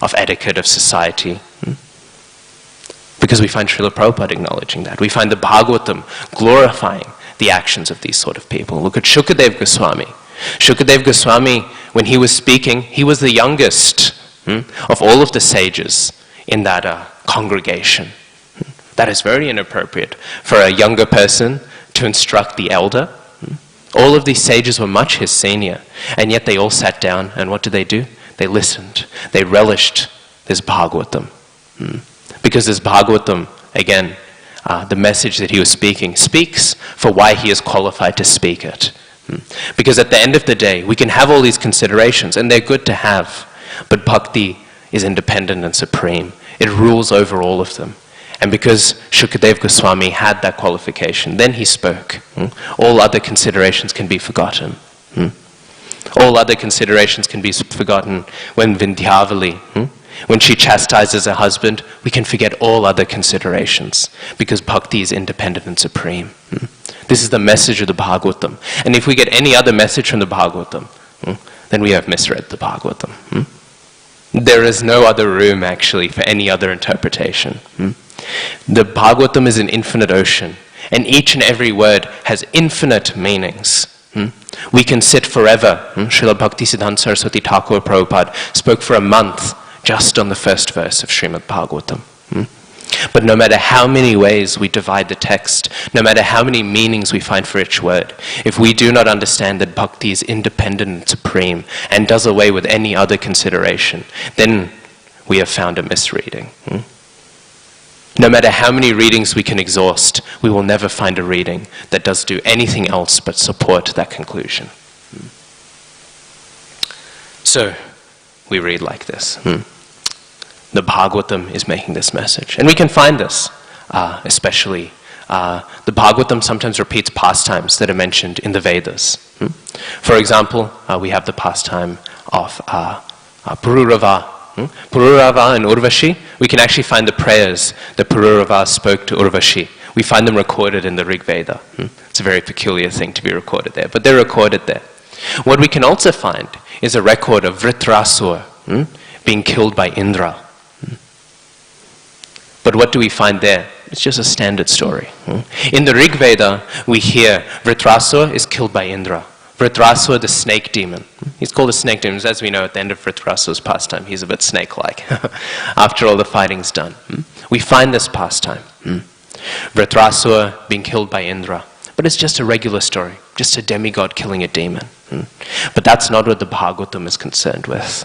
of etiquette, of society. Because we find Srila Prabhupada acknowledging that. We find the Bhagavatam glorifying the actions of these sort of people. Look at Shukadev Goswami. Shukadev Goswami, when he was speaking, he was the youngest of all of the sages in that congregation. That is very inappropriate for a younger person to instruct the elder. All of these sages were much his senior, and yet they all sat down, and what did they do? They listened. They relished this Bhagavatam. Because this Bhagavatam, again, the message that he was speaking, speaks for why he is qualified to speak it. Because at the end of the day, we can have all these considerations, and they're good to have, but bhakti is independent and supreme. It rules over all of them. And because Shukadev Goswami had that qualification, then he spoke. All other considerations can be forgotten. All other considerations can be forgotten when Vindhyavali, When she chastises her husband, we can forget all other considerations because bhakti is independent and supreme. This is the message of the Bhagavatam. And if we get any other message from the Bhagavatam, then we have misread the Bhagavatam. There is no other room, actually, for any other interpretation. The Bhagavatam is an infinite ocean, and each and every word has infinite meanings. We can sit forever. Srila Bhaktisiddhanta Saraswati Thakur Prabhupada spoke for a month just on the first verse of Srimad Bhagavatam. But no matter how many ways we divide the text, no matter how many meanings we find for each word, if we do not understand that bhakti is independent and supreme and does away with any other consideration, then we have found a misreading. No matter how many readings we can exhaust, we will never find a reading that does do anything else but support that conclusion. So, we read like this. The Bhagavatam is making this message. And we can find this, especially, the Bhagavatam sometimes repeats pastimes that are mentioned in the Vedas. For example, we have the pastime of Pururava. Pururava and Urvashi, we can actually find the prayers that Pururava spoke to Urvashi. We find them recorded in the Rig Veda. It's a very peculiar thing to be recorded there, but they're recorded there. What we can also find is a record of Vritrasura being killed by Indra. But what do we find there? It's just a standard story. In the Rig Veda, we hear Vritrasura is killed by Indra. Vritrasura, the snake demon. He's called a snake demon. As we know, at the end of Vritrasura's pastime, he's a bit snake-like after all the fighting's done. We find this pastime. Vritrasura being killed by Indra. But it's just a regular story, just a demigod killing a demon. But that's not what the Bhagavatam is concerned with.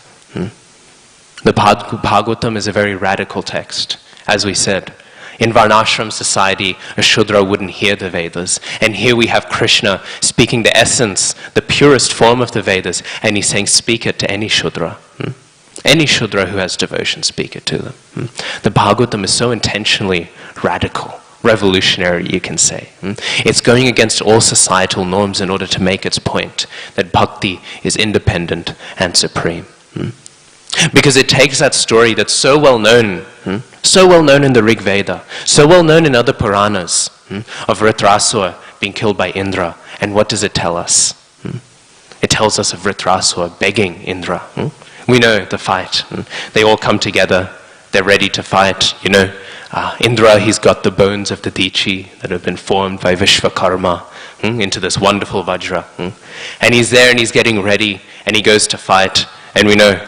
The Bhagavatam is a very radical text. As we said, in Varnashram society, a Shudra wouldn't hear the Vedas. And here we have Krishna speaking the essence, the purest form of the Vedas, and he's saying, speak it to any Shudra. Any Shudra who has devotion, speak it to them. The Bhagavatam is so intentionally radical, revolutionary, you can say. It's going against all societal norms in order to make its point that bhakti is independent and supreme. Because it takes that story that's so well known in the Rig Veda, so well known in other Puranas, of Vritrasura being killed by Indra, and what does it tell us? It tells us of Vritrasura begging Indra. We know the fight. They all come together, they're ready to fight. Indra, he's got the bones of the Dichi that have been formed by Vishvakarma into this wonderful Vajra. And he's there and he's getting ready, and he goes to fight. And we know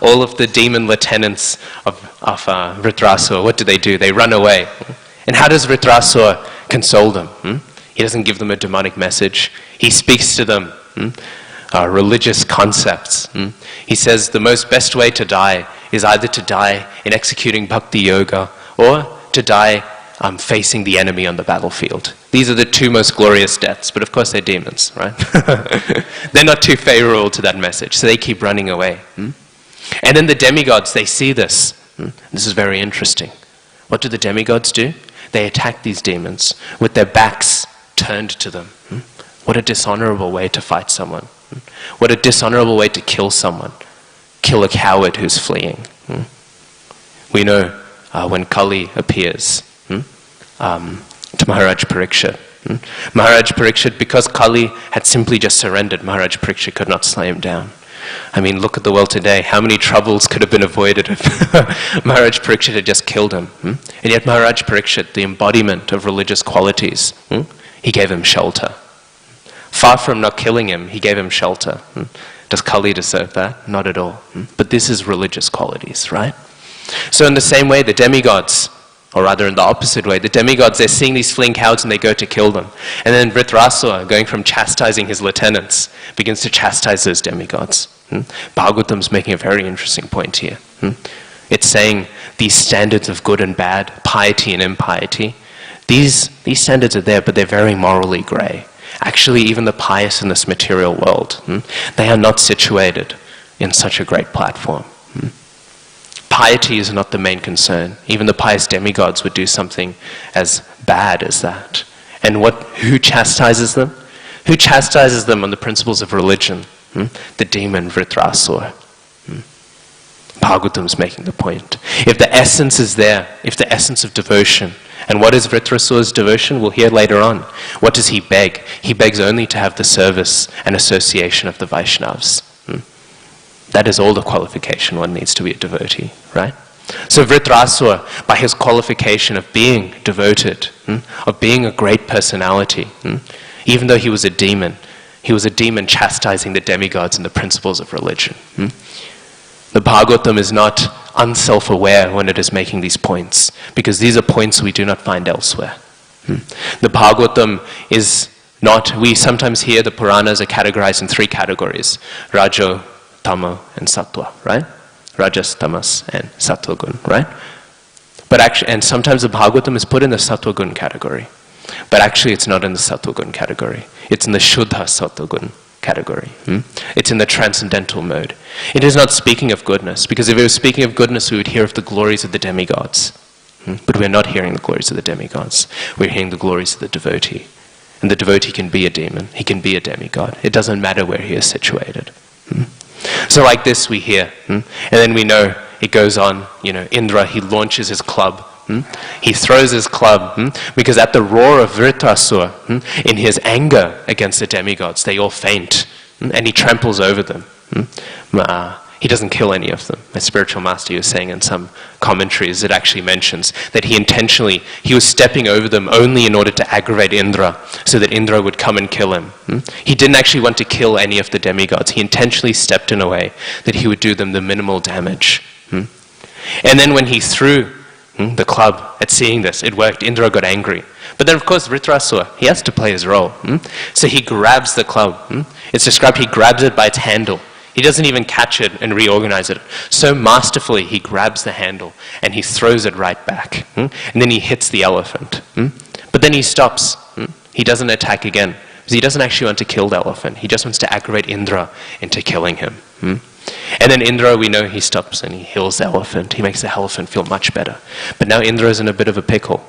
all of the demon lieutenants of Vritrasura, what do? They run away. And how does Vritrasura console them? He doesn't give them a demonic message. He speaks to them religious concepts. He says the best way to die is either to die in executing bhakti yoga or to die facing the enemy on the battlefield. These are the two most glorious deaths, but of course they're demons, right? They're not too favorable to that message, so they keep running away. And then the demigods, they see this. This is very interesting. What do the demigods do? They attack these demons with their backs turned to them. What a dishonorable way to fight someone. What a dishonorable way to kill someone. Kill a coward who's fleeing. We know when Kali appears to Maharaj Parikshit. Maharaj Parikshit, because Kali had simply just surrendered, Maharaj Parikshit could not slay him down. I mean, look at the world today. How many troubles could have been avoided if Maharaj Parikshit had just killed him? And yet Maharaj Parikshit, the embodiment of religious qualities, he gave him shelter. Far from not killing him, he gave him shelter. Does Kali deserve that? Not at all. But this is religious qualities, right? So in the same way, the demigods, or rather in the opposite way, the demigods, they're seeing these fleeing cowards and they go to kill them. And then Vritrasura, going from chastising his lieutenants, begins to chastise those demigods. Bhagavatam's making a very interesting point here. It's saying these standards of good and bad, piety and impiety, these standards are there, but they're very morally grey. Actually, even the pious in this material world, they are not situated in such a great platform. Piety is not the main concern. Even the pious demigods would do something as bad as that. And who chastises them? Who chastises them on the principles of religion? The demon Vritrasura. Bhagavatam's making the point. If the essence is there, if the essence of devotion, and what is Vritrasura's devotion? We'll hear later on. What does he beg? He begs only to have the service and association of the Vaishnavas. That is all the qualification one needs to be a devotee, right? So Vritrasura, by his qualification of being devoted, of being a great personality, even though he was a demon chastising the demigods and the principles of religion. The Bhagavatam is not unself-aware when it is making these points, because these are points we do not find elsewhere. The Bhagavatam is not, we sometimes hear the Puranas are categorized in 3 categories: Rajo, Tamo, and Sattva, right? Rajas, Tamas, and Sattva Gun, right? But actually, and sometimes the Bhagavatam is put in the Sattva Gun category. But actually it's not in the Sattva Gun category. It's in the Shuddha Sattva Gun category. It's in the transcendental mode. It is not speaking of goodness, because if it was speaking of goodness, we would hear of the glories of the demigods. But we're not hearing the glories of the demigods. We're hearing the glories of the devotee. And the devotee can be a demon. He can be a demigod. It doesn't matter where he is situated. So like this we hear. And then we know it goes on. Indra, he launches his club. He throws his club, because at the roar of Vritrasura, in his anger against the demigods, they all faint, and he tramples over them. He doesn't kill any of them. My spiritual master was saying in some commentaries, it actually mentions that he was stepping over them only in order to aggravate Indra, so that Indra would come and kill him. He didn't actually want to kill any of the demigods. He intentionally stepped in a way that he would do them the minimal damage. And then when he threw the club, at seeing this, it worked. Indra got angry. But then of course Vritrasura, he has to play his role. So he grabs the club. It's described, he grabs it by its handle. He doesn't even catch it and reorganize it. So masterfully he grabs the handle and he throws it right back. And then he hits the elephant. But then he stops. He doesn't attack again, because he doesn't actually want to kill the elephant. He just wants to aggravate Indra into killing him. And then Indra, we know he stops and he heals the elephant. He makes the elephant feel much better. But now Indra is in a bit of a pickle.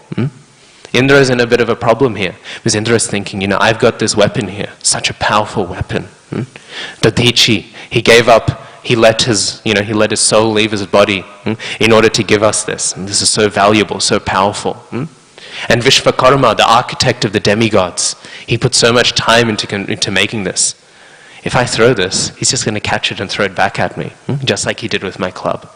Indra is in a bit of a problem here, because Indra is thinking, I've got this weapon here, such a powerful weapon. Dadichi, he gave up, he let his soul leave his body in order to give us this. And this is so valuable, so powerful. And Vishvakarma, the architect of the demigods, he put so much time into making this. If I throw this, he's just going to catch it and throw it back at me, just like he did with my club.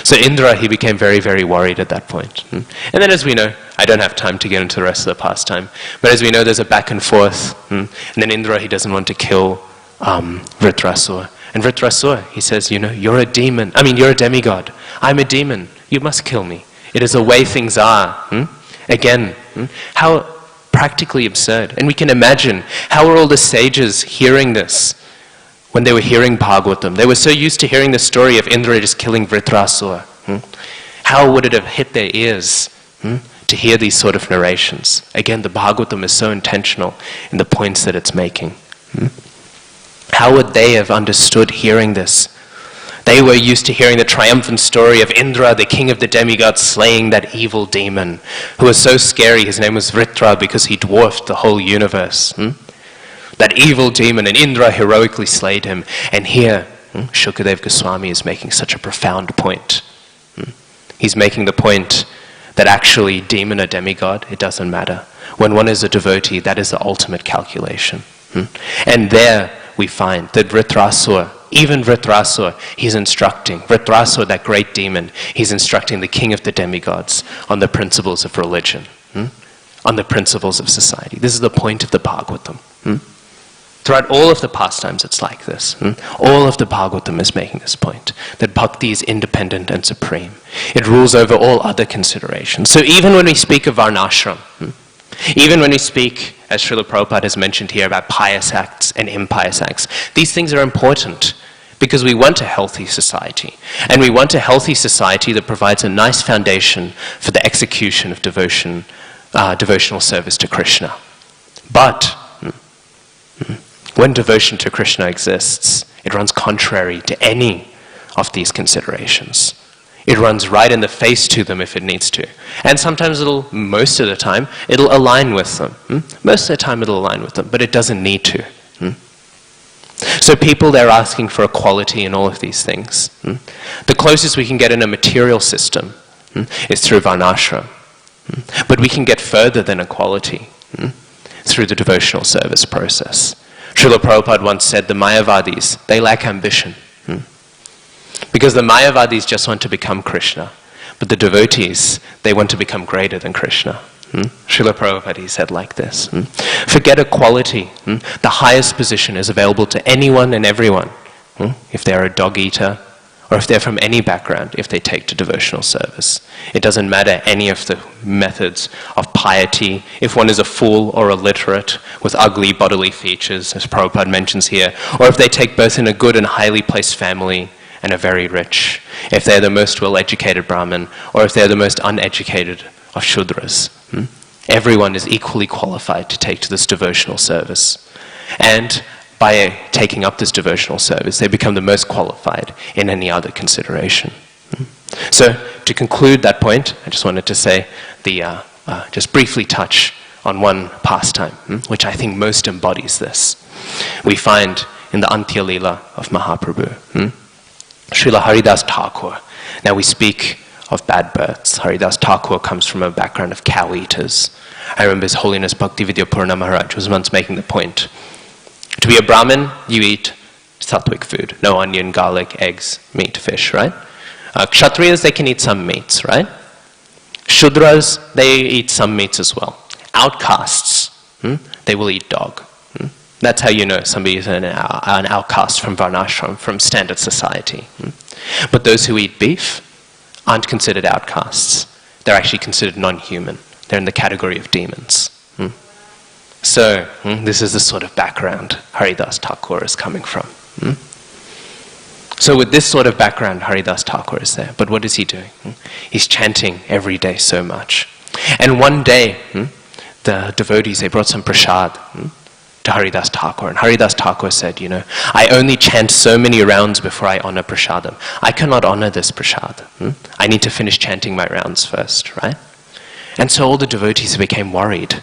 So Indra, he became very, very worried at that point. And then as we know, I don't have time to get into the rest of the pastime, but as we know, there's a back and forth. And then Indra, he doesn't want to kill Vritrasura. And Vritrasura, he says, you're a demon. You're a demigod. I'm a demon. You must kill me. It is the way things are. Again, how practically absurd. And we can imagine, how were all the sages hearing this when they were hearing Bhagavatam? They were so used to hearing the story of Indra just killing Vritrasura. How would it have hit their ears to hear these sort of narrations? Again, the Bhagavatam is so intentional in the points that it's making. How would they have understood hearing this? They were used to hearing the triumphant story of Indra, the king of the demigods, slaying that evil demon who was so scary. His name was Vritra because he dwarfed the whole universe. That evil demon, and Indra heroically slayed him. And here, Shukadev Goswami is making such a profound point. He's making the point that actually demon or demigod, it doesn't matter. When one is a devotee, that is the ultimate calculation. And there we find that Vritrasura, even Vritrasura, he's instructing, Vritrasura, that great demon, he's instructing the king of the demigods on the principles of religion, on the principles of society. This is the point of the Bhagavatam. Throughout all of the pastimes, it's like this. All of the Bhagavatam is making this point, that bhakti is independent and supreme. It rules over all other considerations. So even when we speak of varnashram, even when we speak, as Srila Prabhupada has mentioned here, about pious acts and impious acts, these things are important because we want a healthy society. And we want a healthy society that provides a nice foundation for the execution of devotional service to Krishna. But when devotion to Krishna exists, it runs contrary to any of these considerations. It runs right in the face to them if it needs to. And sometimes most of the time, it'll align with them. Most of the time it'll align with them, but it doesn't need to. So people, they're asking for equality in all of these things. The closest we can get in a material system is through varnashram. But we can get further than equality through the devotional service process. Srila Prabhupada once said the Mayavadis, they lack ambition. Because the Mayavadis just want to become Krishna. But the devotees, they want to become greater than Krishna. Srila Prabhupada, he said like this. Forget equality. The highest position is available to anyone and everyone. If they're a dog eater, or if they're from any background, if they take to devotional service. It doesn't matter any of the methods of piety, if one is a fool or illiterate with ugly bodily features, as Prabhupada mentions here, or if they take birth in a good and highly placed family and are very rich, if they're the most well-educated Brahmin, or if they're the most uneducated of Shudras. Everyone is equally qualified to take to this devotional service. And by taking up this devotional service, they become the most qualified in any other consideration. So, to conclude that point, I just wanted to say, just briefly touch on one pastime, which I think most embodies this. We find in the Antya Leela of Mahaprabhu. Srila Haridas Thakur. Now we speak of bad births. Haridas Thakur comes from a background of cow eaters. I remember His Holiness Bhaktividyapurna Maharaj was once making the point. To be a Brahmin, you eat sattvic food. No onion, garlic, eggs, meat, fish, right? Kshatriyas, they can eat some meats, right? Shudras, they eat some meats as well. Outcasts, they will eat dog. That's how you know somebody is an outcast from varnashram, from standard society. But those who eat beef aren't considered outcasts. They're actually considered non-human. They're in the category of demons. So, this is the sort of background Haridas Thakur is coming from. So with this sort of background, Haridas Thakur is there. But what is he doing? He's chanting every day so much. And one day, the devotees, they brought some prasad to Haridas Thakur. And Haridas Thakur said, I only chant so many rounds before I honor prasadam. I cannot honor this prasad. I need to finish chanting my rounds first, right? And so all the devotees became worried.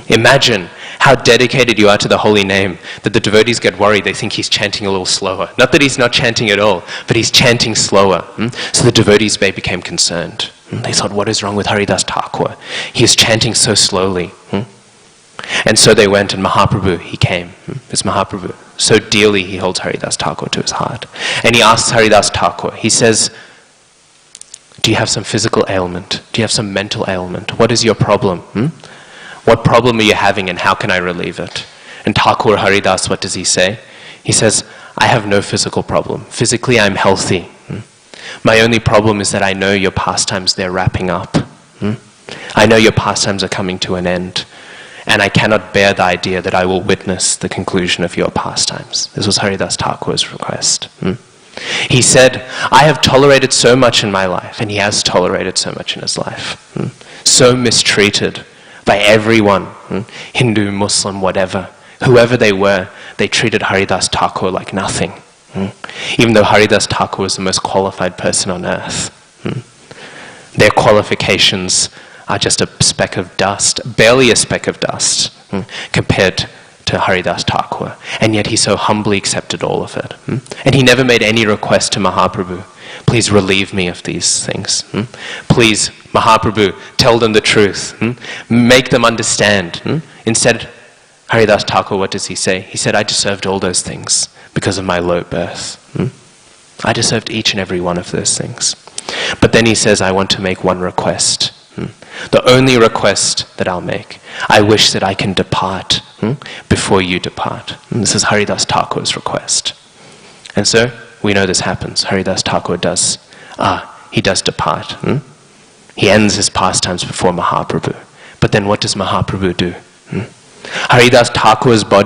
Imagine how dedicated you are to the holy name that the devotees get worried. They think he's chanting a little slower. Not that he's not chanting at all, but he's chanting slower. So the devotees became concerned. They thought, what is wrong with Haridas Thakur? He is chanting so slowly. And so they went, and Mahaprabhu, he came. It's Mahaprabhu. So dearly he holds Haridas Thakur to his heart. And he asks Haridas Thakur, he says, do you have some physical ailment? Do you have some mental ailment? What is your problem? What problem are you having, and how can I relieve it? And Thakur Haridas, what does he say? He says, I have no physical problem. Physically, I'm healthy. My only problem is that I know your pastimes, they're wrapping up. I know your pastimes are coming to an end. And I cannot bear the idea that I will witness the conclusion of your pastimes. This was Haridas Thakur's request. He said, I have tolerated so much in my life, and he has tolerated so much in his life. So mistreated by everyone, Hindu, Muslim, whatever. Whoever they were, they treated Haridas Thakur like nothing. Even though Haridas Thakur was the most qualified person on earth. Their qualifications are just a speck of dust, barely a speck of dust, compared to Haridas Thakur. And yet he so humbly accepted all of it. And he never made any request to Mahaprabhu, please relieve me of these things. Please, Mahaprabhu, tell them the truth. Make them understand. Instead, Haridas Thakur, what does he say? He said, I deserved all those things because of my low birth. I deserved each and every one of those things. But then he says, I want to make one request. The only request that I'll make. I wish that I can depart before you depart. And this is Haridas Thakur's request. And so, we know this happens. Haridas Thakur does. He does depart. He ends his pastimes before Mahaprabhu. But then what does Mahaprabhu do? Haridas Thakur's body